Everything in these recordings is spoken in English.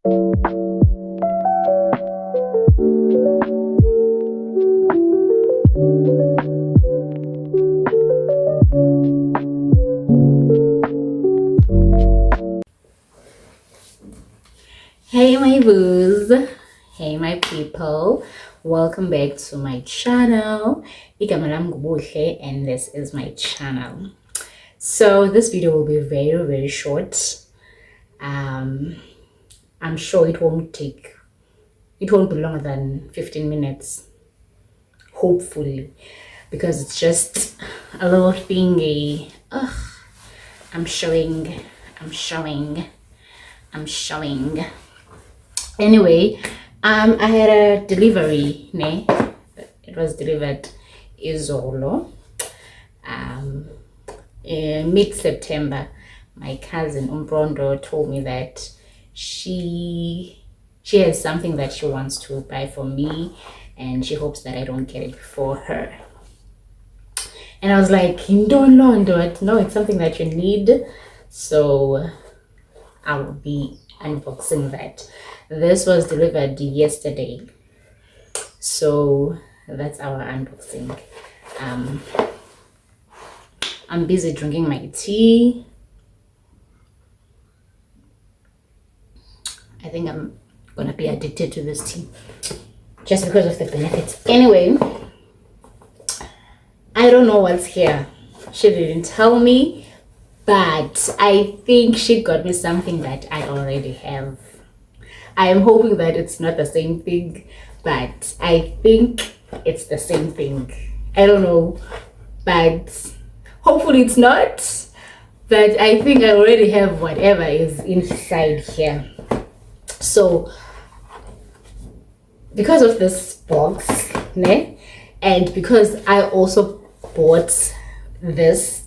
Hey my boos, hey my people, welcome back to my channel. Igama lami nguBuhle and this is my channel. So this video will be very short. I'm sure it won't be longer than 15 minutes, hopefully, because it's just a little thingy. I'm showing. Anyway, I had a delivery, ne? It was delivered izolo. In mid-September, my cousin Umprondo told me that she has something that she wants to buy for me, and she hopes that I don't get it before her. And I was like, no, it's something that you need, so I will be unboxing that. This was delivered yesterday, so that's our unboxing. I'm busy drinking my tea. I think I'm gonna be addicted to this tea just because of the benefits. Anyway, I don't know what's here. She didn't tell me, but I think she got me something that I already have. I am hoping that it's not the same thing, but I think it's the same thing. I don't know, but hopefully it's not. But I think I already have whatever is inside here. So because of this box, ne, and because I also bought this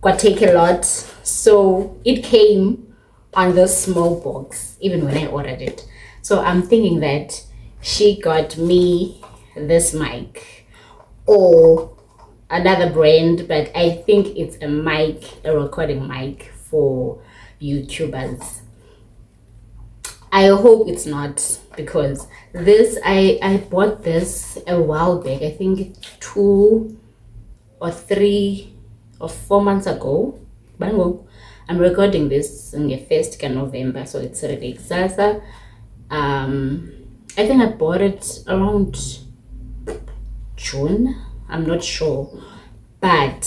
Takealot, so it came on this small box even when I ordered it. So I'm thinking that she got me this mic or another brand, but I think it's a recording mic for YouTubers. I hope it's not, because this I bought this a while back, I think 2 or 3 or 4 months ago. I'm recording this on the 1st of November, so it's already Sasa. I think I bought it around June, I'm not sure, but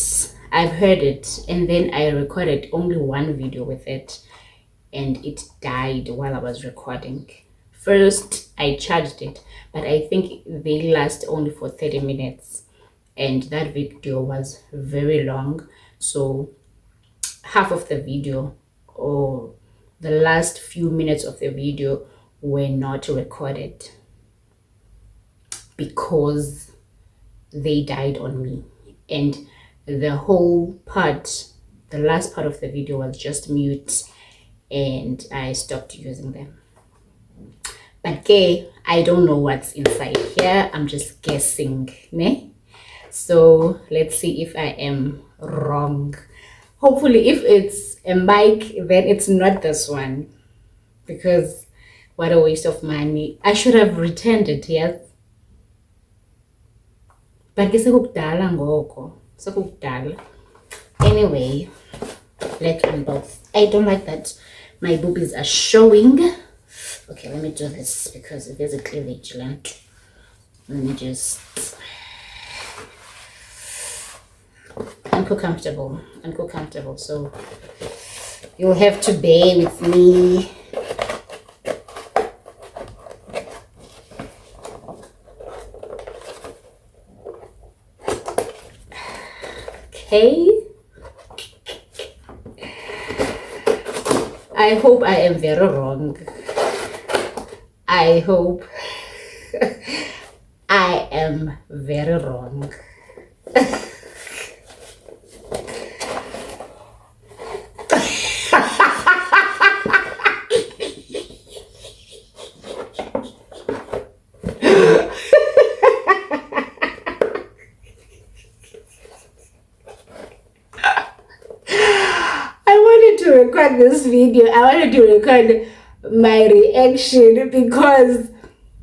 I've heard it, and then I recorded only one video with it and it died while I was recording. First I charged it, but I think they last only for 30 minutes, and that video was very long, so half of the video or the last few minutes of the video were not recorded because they died on me, and the last part of the video was just mute, and I stopped using them. But okay, I don't know what's inside here, I'm just guessing, ne? So let's see if I am wrong. Hopefully if it's a mic, then it's not this one, because what a waste of money. I should have returned it, yes, but sekukudala ngoko, sekukudala. Anyway, let's unbox. I don't like that my boobies are showing. Okay, let me do this because there's a cleavage. Let me just uncomfortable, so you'll have to bear with me. Okay, I hope I am very wrong. I hope I am very wrong. record this video. I wanted to record my reaction, because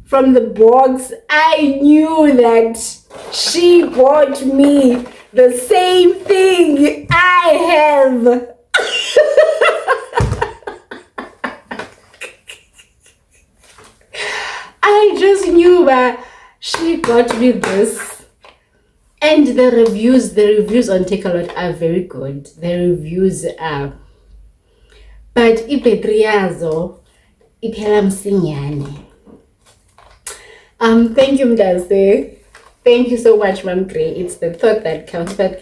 from the box I knew that she bought me the same thing I have. I just knew that she got me this. And the reviews on Takealot are very good. The reviews are, but ibhetri yazo iphela msinyane. Thank you, Mdase. Thank you so much, Mom Gray. It's the thought that counts. But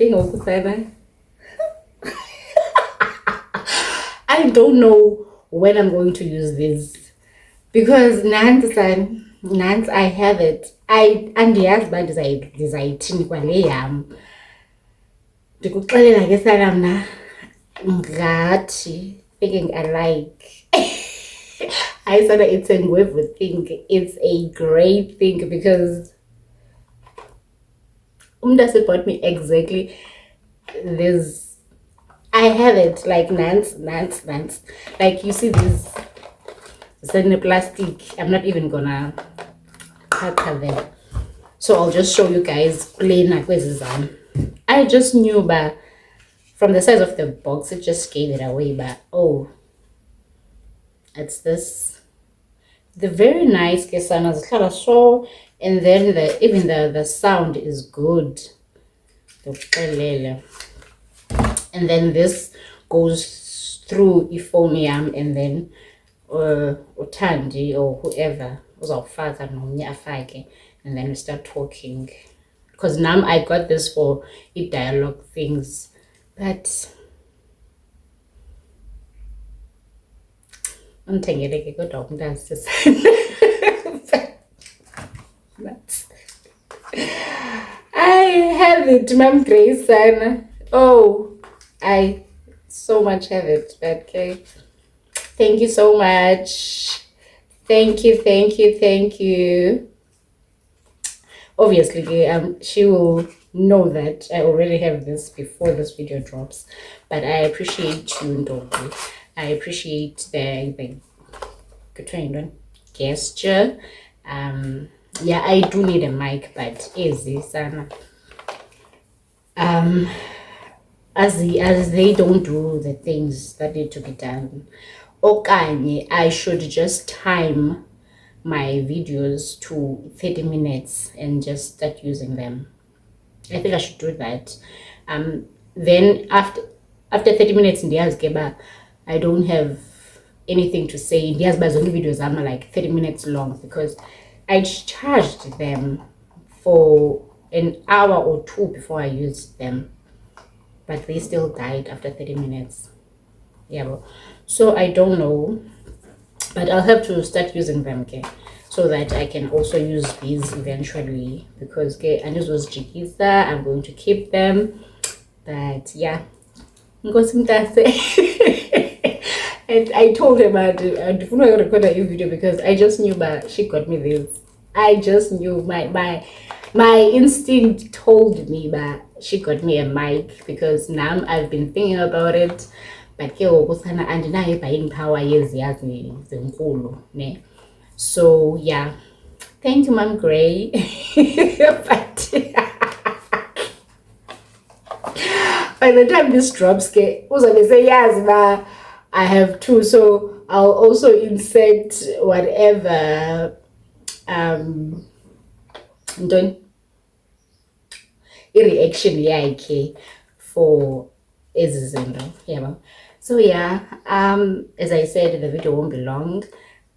I don't know when I'm going to use this, because Nance, I have it. Andiyazi uba ndizayithini kwale yam. Ndikuxelela ke sana mna ngathi thinking alike. I said it's a ngwevu thing. It's a great thing because Umdase bought me exactly this. I have it like Nance. Like you see this plastic. I'm not even gonna cover them. So I'll just show you guys plain like this. I just knew, but from the size of the box, it just gave it away. But oh, it's this. The very nice kesana so, and then even the sound is good. And then this goes through euphonium, and then Utandi or whoever uzawufaka nomnye afake, and then we start talking, because now I got this for dialogue things, but undithengeleke kodwa umntazi. I have it, Mom Grace, and oh, I so much have it. But okay, thank you so much. Thank you. Obviously, she will know that I already have this before this video drops, but I appreciate you, Ndogo. I appreciate the gesture. Yeah, I do need a mic, but easy sana. As they don't do the things that need to be done, okanye I should just time my videos to 30 minutes and just start using them. I think I should do that. Then after 30 minutes in the Asgeba, I don't have anything to say. In the Asba's only videos I'm like 30 minutes long, because I charged them for an hour or two before I used them, but they still died after 30 minutes. Yeah, so I don't know, but I'll have to start using them, okay, so that I can also use these eventually, because okay, and this was Jikisa, I'm going to keep them. But yeah, and I told him I didn't record a video because I just knew that she got me this. I just knew, my instinct told me that she got me a mic, because now I've been thinking about it, but ke ngokusana andinayo buying power yeziyazi zenkulu ne. So yeah, thank you, Mom Gray. But by the time this drops, ke uzabe say yes, but I have two, so I'll also insert whatever reaction yakhe for ezizinto, yeah. So yeah, as I said, the video won't be long.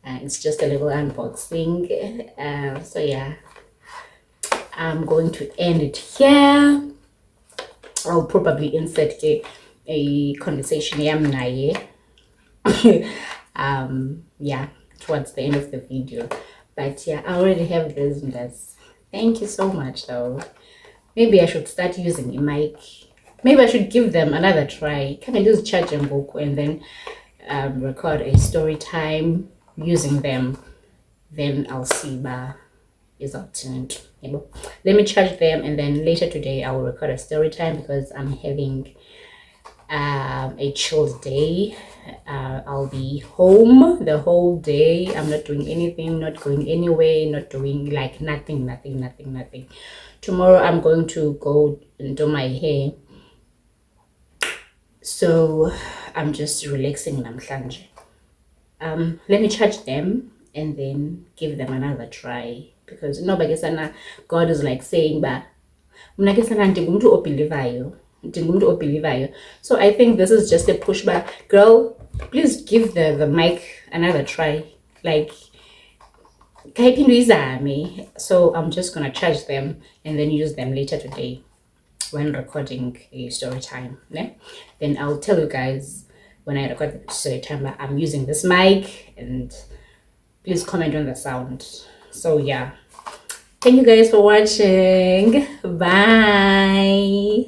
It's just a little unboxing. So yeah, I'm going to end it here. I'll probably insert a conversation yeah, towards the end of the video. But yeah, I already have this and this. Thank you so much though. Maybe I should start using a mic. Maybe I should give them another try. Can I just charge them book and then record a story time using them? Then I'll see is obtained. Let me charge them, and then later today I will record a story time, because I'm having a chilled day. I'll be home the whole day. I'm not doing anything, not going anywhere, not doing like nothing. Tomorrow I'm going to go and do my hair. So I'm just relaxing namhlanje. Let me charge them and then give them another try, because God is like saying ba mna ke sana ndingumuntu obelievayo. So I think this is just a push back. Girl, please give the mic another try. Like so I'm just gonna charge them and then use them later today when recording a story time. Ne? Then I'll tell you guys when I record the story time that I'm using this mic, and please comment on the sound. So yeah, thank you guys for watching. Bye.